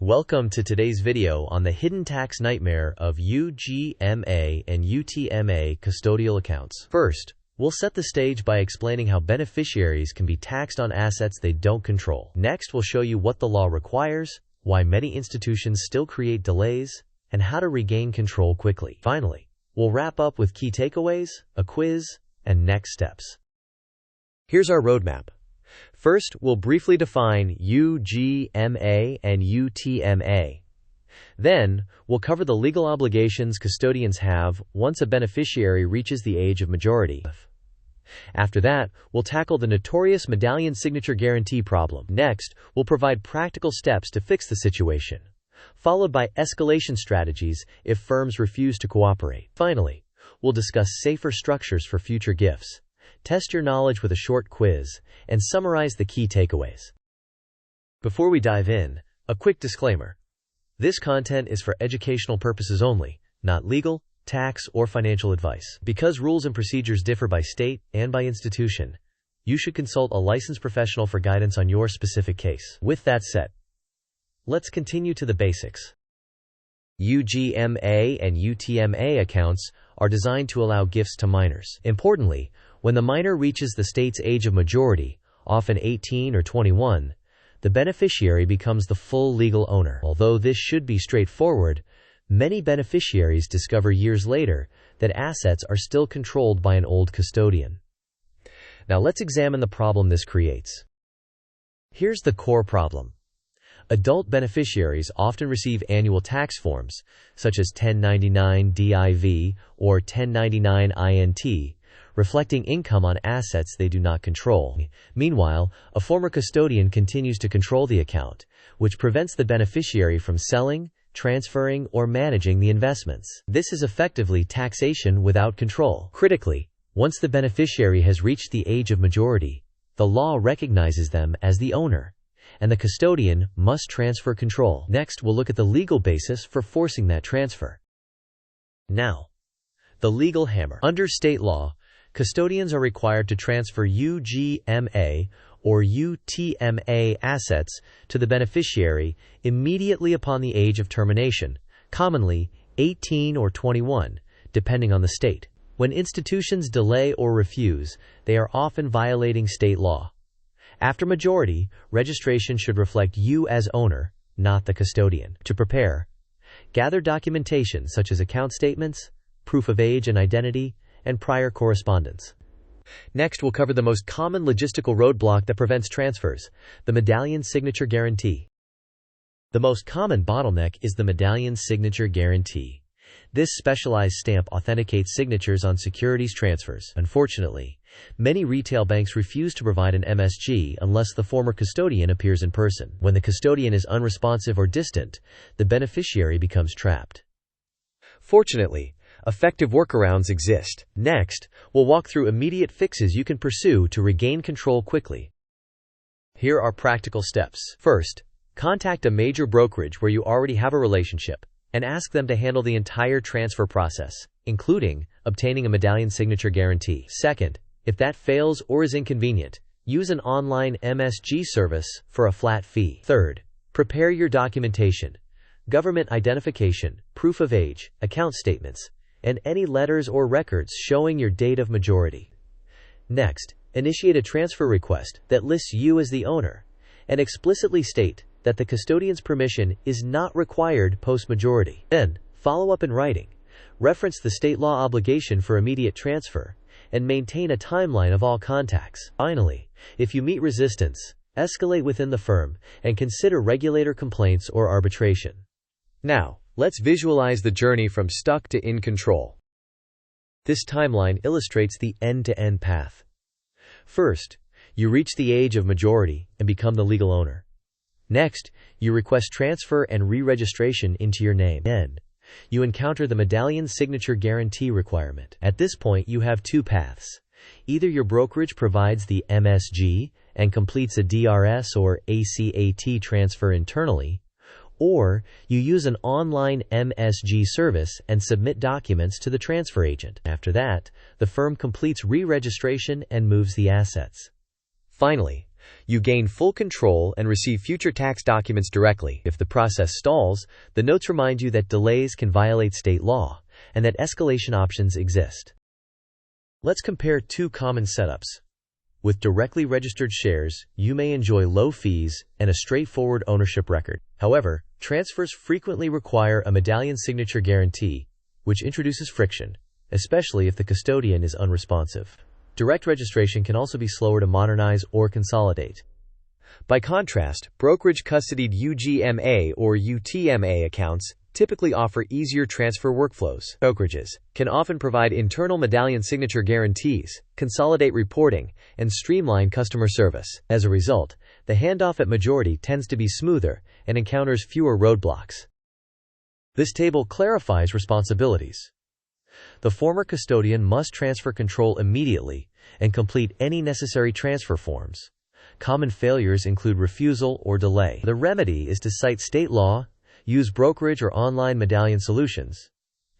Welcome to today's video on the hidden tax nightmare of UGMA and UTMA custodial accounts. First, we'll set the stage by explaining how beneficiaries can be taxed on assets they don't control. Next, we'll show you what the law requires, why many institutions still create delays, and how to regain control quickly. Finally, we'll wrap up with key takeaways, a quiz, and next steps. Here's our roadmap. First, we'll briefly define UGMA and UTMA. Then, we'll cover the legal obligations custodians have once a beneficiary reaches the age of majority. After that, we'll tackle the notorious Medallion Signature Guarantee problem. Next, we'll provide practical steps to fix the situation, followed by escalation strategies if firms refuse to cooperate. Finally, we'll discuss safer structures for future gifts, test your knowledge with a short quiz, and summarize the key takeaways. Before we dive in, a quick disclaimer. This content is for educational purposes only, not legal, tax, or financial advice. Because rules and procedures differ by state and by institution, you should consult a licensed professional for guidance on your specific case. With that said, let's continue to the basics. UGMA and UTMA accounts are designed to allow gifts to minors. Importantly, when the minor reaches the state's age of majority, often 18 or 21, the beneficiary becomes the full legal owner. Although this should be straightforward, many beneficiaries discover years later that assets are still controlled by an old custodian. Now let's examine the problem this creates. Here's the core problem. Adult beneficiaries often receive annual tax forms, such as 1099 DIV or 1099 INT, reflecting income on assets they do not control. Meanwhile, a former custodian continues to control the account, which prevents the beneficiary from selling, transferring, or managing the investments. This is effectively taxation without control. Critically, once the beneficiary has reached the age of majority, the law recognizes them as the owner, and the custodian must transfer control. Next, we'll look at the legal basis for forcing that transfer. Now, the legal hammer. Under state law, custodians are required to transfer UGMA or UTMA assets to the beneficiary immediately upon the age of termination, commonly 18 or 21, depending on the state. When institutions delay or refuse, they are often violating state law. After majority, registration should reflect you as owner, not the custodian. To prepare, gather documentation such as account statements, proof of age and identity, and prior correspondence. Next, we'll cover the most common logistical roadblock that prevents transfers, the Medallion Signature Guarantee. The most common bottleneck is the Medallion Signature Guarantee. This specialized stamp authenticates signatures on securities transfers. Unfortunately, many retail banks refuse to provide an MSG unless the former custodian appears in person. When the custodian is unresponsive or distant, the beneficiary becomes trapped. Fortunately, effective workarounds exist. Next, we'll walk through immediate fixes you can pursue to regain control quickly. Here are practical steps. First, contact a major brokerage where you already have a relationship and ask them to handle the entire transfer process, including obtaining a Medallion Signature Guarantee. Second, if that fails or is inconvenient, use an online MSG service for a flat fee. Third, prepare your documentation, government identification, proof of age, account statements, and any letters or records showing your date of majority. Next, initiate a transfer request that lists you as the owner and explicitly state that the custodian's permission is not required post-majority. Then, follow up in writing, reference the state law obligation for immediate transfer, and maintain a timeline of all contacts. Finally, if you meet resistance, escalate within the firm and consider regulator complaints or arbitration. Now, let's visualize the journey from stuck to in control. This timeline illustrates the end-to-end path. First, you reach the age of majority and become the legal owner. Next, you request transfer and re-registration into your name. Then, you encounter the Medallion Signature Guarantee requirement. At this point, you have two paths. Either your brokerage provides the MSG and completes a DRS or ACAT transfer internally, or you use an online MSG service and submit documents to the transfer agent. After that, the firm completes re-registration and moves the assets. Finally, You gain full control and receive future tax documents directly. If the process stalls, the notes remind you that delays can violate state law and that escalation options exist. Let's compare two common setups. With directly registered shares, you may enjoy low fees and a straightforward ownership record. However, transfers frequently require a Medallion Signature Guarantee, which introduces friction, especially if the custodian is unresponsive. Direct registration can also be slower to modernize or consolidate. By contrast, brokerage-custodied UGMA or UTMA accounts typically offer easier transfer workflows. Brokerages can often provide internal Medallion Signature Guarantees, consolidate reporting, and streamline customer service. As a result, the handoff at majority tends to be smoother and encounters fewer roadblocks. This table clarifies responsibilities. The former custodian must transfer control immediately and complete any necessary transfer forms. Common failures include refusal or delay. The remedy is to cite state law, use brokerage or online medallion solutions,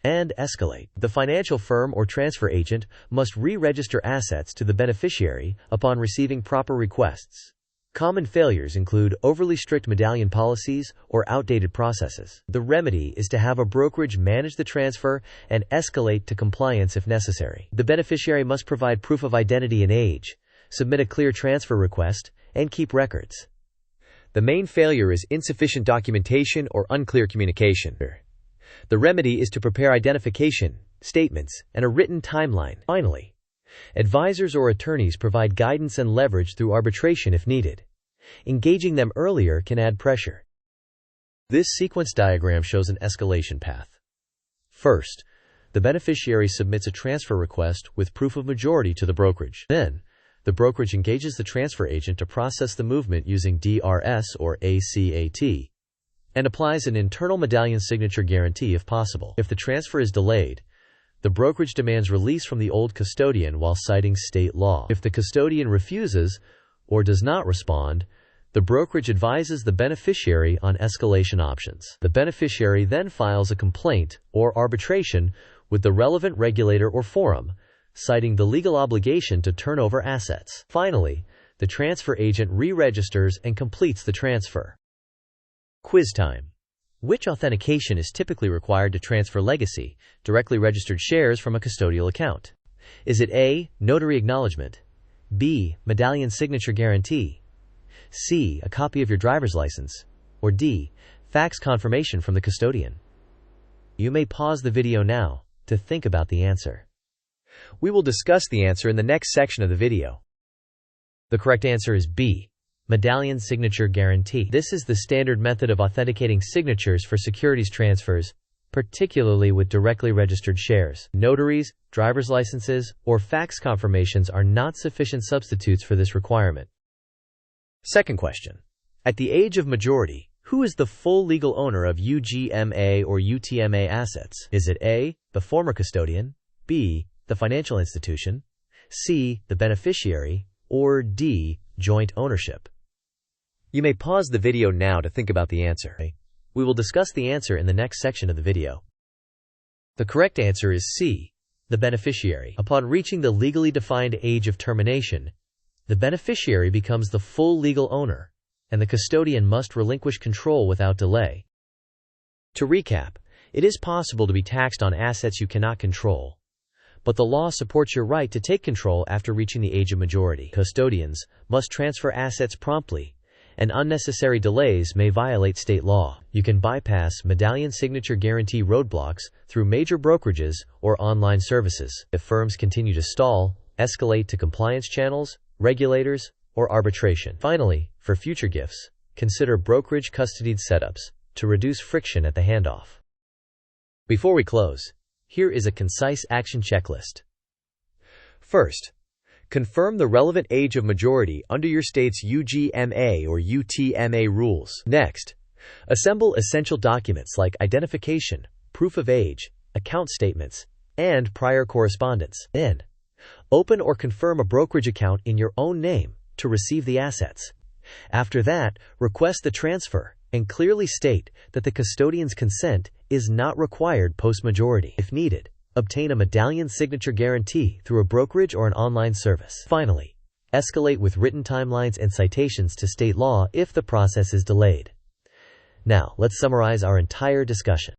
and escalate. The financial firm or transfer agent must re-register assets to the beneficiary upon receiving proper requests. Common failures include overly strict medallion policies or outdated processes. The remedy is to have a brokerage manage the transfer and escalate to compliance if necessary. The beneficiary must provide proof of identity and age, submit a clear transfer request, and keep records. The main failure is insufficient documentation or unclear communication. The remedy is to prepare identification, statements, and a written timeline. Finally, advisors or attorneys provide guidance and leverage through arbitration if needed. Engaging them earlier can add pressure. This sequence diagram shows an escalation path. First, the beneficiary submits a transfer request with proof of majority to the brokerage. Then, the brokerage engages the transfer agent to process the movement using DRS or ACAT and applies an internal Medallion Signature Guarantee if possible. If the transfer is delayed, the brokerage demands release from the old custodian while citing state law. If the custodian refuses or does not respond, the brokerage advises the beneficiary on escalation options. The beneficiary then files a complaint or arbitration with the relevant regulator or forum, citing the legal obligation to turn over assets. Finally, the transfer agent re-registers and completes the transfer. Quiz time. Which authentication is typically required to transfer legacy, directly registered shares from a custodial account? Is it A, notary acknowledgement, B, Medallion Signature Guarantee, C, a copy of your driver's license, or D, fax confirmation from the custodian? You may pause the video now to think about the answer. We will discuss the answer in the next section of the video. The correct answer is B, Medallion Signature Guarantee. This is the standard method of authenticating signatures for securities transfers, particularly with directly registered shares. Notaries, driver's licenses, or fax confirmations are not sufficient substitutes for this requirement. Second question. At the age of majority, who is the full legal owner of UGMA or UTMA assets? Is it A, the former custodian, B, the financial institution, C, the beneficiary, or D, joint ownership? You may pause the video now to think about the answer. We will discuss the answer in the next section of the video. The correct answer is C, the beneficiary. Upon reaching the legally defined age of termination, the beneficiary becomes the full legal owner, and the custodian must relinquish control without delay. To recap, it is possible to be taxed on assets you cannot control, but the law supports your right to take control after reaching the age of majority. Custodians must transfer assets promptly, and unnecessary delays may violate state law. You can bypass Medallion Signature Guarantee roadblocks through major brokerages or online services. If firms continue to stall, escalate to compliance channels, regulators, or arbitration. Finally, for future gifts, consider brokerage custodied setups to reduce friction at the handoff. Before we close, here is a concise action checklist. First, confirm the relevant age of majority under your state's UGMA or UTMA rules. Next, assemble essential documents like identification, proof of age, account statements, and prior correspondence. Then, open or confirm a brokerage account in your own name to receive the assets. After that, request the transfer and clearly state that the custodian's consent is not required post-majority. If needed, obtain a Medallion Signature Guarantee through a brokerage or an online service. Finally, Escalate with written timelines and citations to state law if the process is delayed. Now, let's summarize our entire discussion.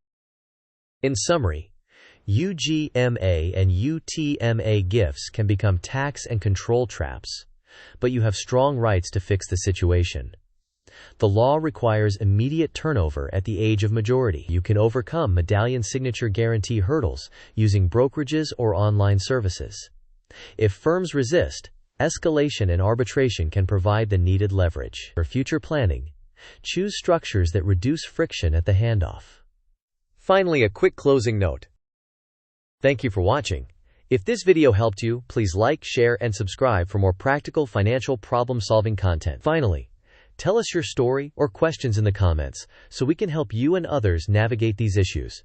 In summary, UGMA and UTMA gifts can become tax and control traps, but you have strong rights to fix the situation. The law requires immediate turnover at the age of majority. You can overcome Medallion Signature Guarantee hurdles using brokerages or online services. If firms resist, escalation and arbitration can provide the needed leverage. For future planning, choose structures that reduce friction at the handoff. Finally, a quick closing note. Thank you for watching. If this video helped you, please like, share, and subscribe for more practical financial problem-solving content. Finally, tell us your story or questions in the comments so we can help you and others navigate these issues.